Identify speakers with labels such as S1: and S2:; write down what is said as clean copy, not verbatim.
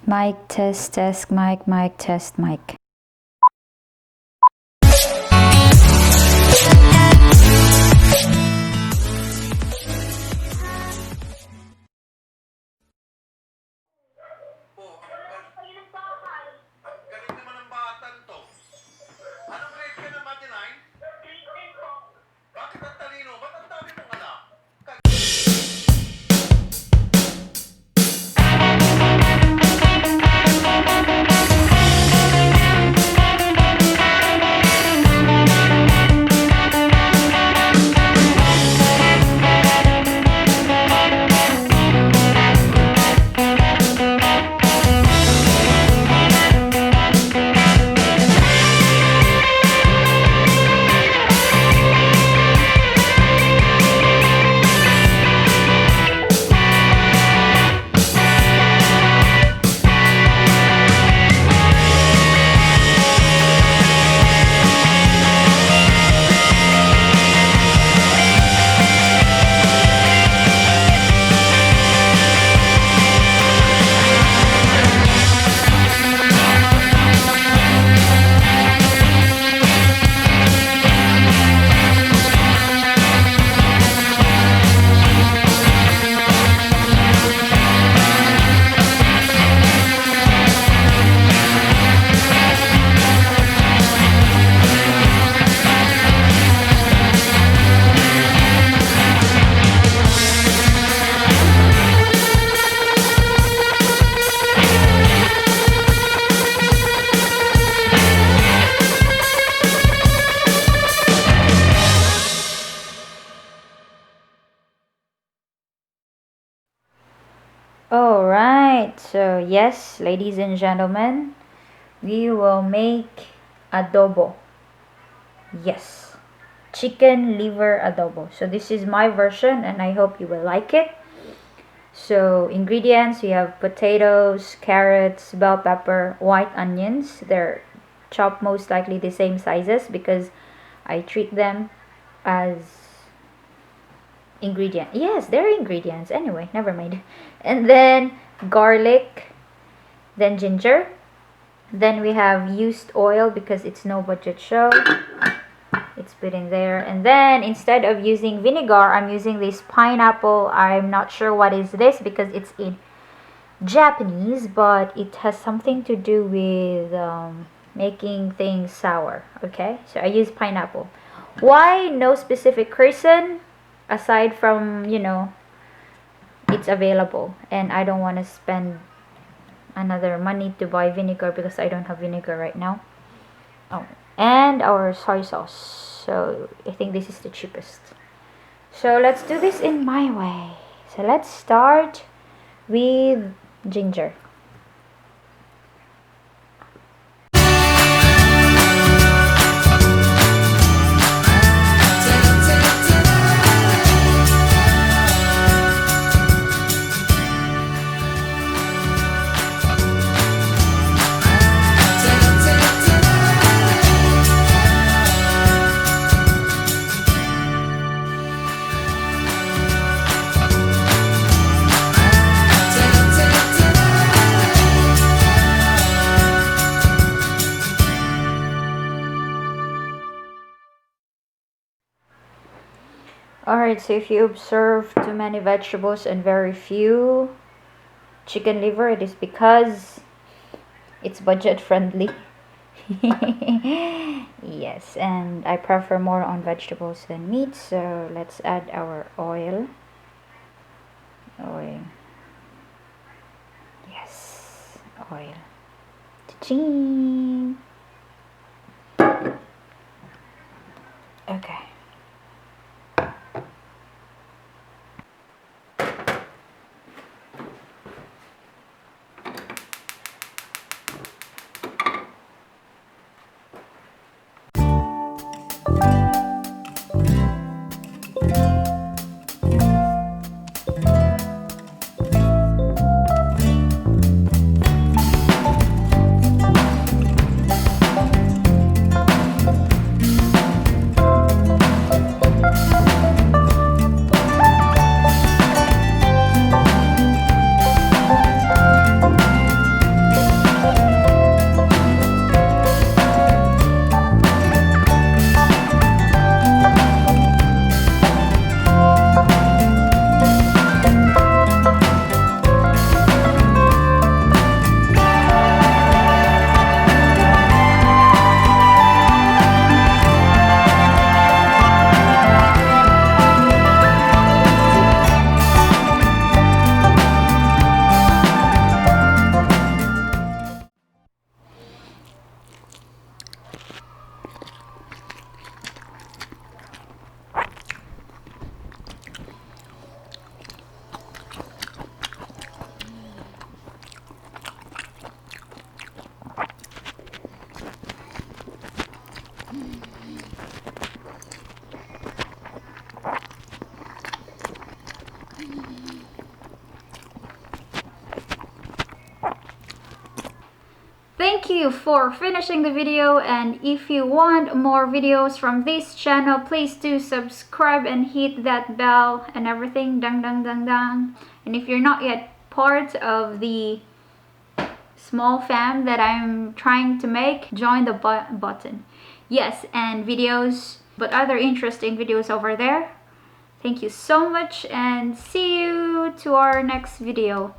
S1: Mic test test mic test mic. Alright, so yes, ladies and gentlemen, we will make adobo. Yes, chicken liver adobo. So this is my version and I hope you will like it. So ingredients, we have potatoes, carrots, bell pepper, white onions. They're chopped most likely the same sizes because I treat them as ingredient. Yes, they're ingredients. Anyway, never mind. And then garlic, then ginger. Then we have used oil because it's no budget show. It's put in there. And then instead of using vinegar, I'm using this pineapple. I'm not sure what is this because it's in Japanese, but it has something to do with making things sour. Okay, so I use pineapple. Why no specific reason aside from, you know, it's available and I don't want to spend another money to buy vinegar because I don't have vinegar right now. Oh, and our soy sauce. So I think this is the cheapest. So let's do this in my way. So let's start with ginger. Alright, so if you observe too many vegetables and very few chicken liver, it is because it's budget friendly. Yes, and I prefer more on vegetables than meat, so let's add our oil. Oil. Yes, oil. Cha-ching! Okay. Thank you for finishing the video, and if you want more videos from this channel, please do subscribe and hit that bell and everything, dang dang dang dang. And if you're not yet part of the small fam that I'm trying to make, join the button. Yes, and videos, but other interesting videos over there. Thank you so much, and see you to our next video.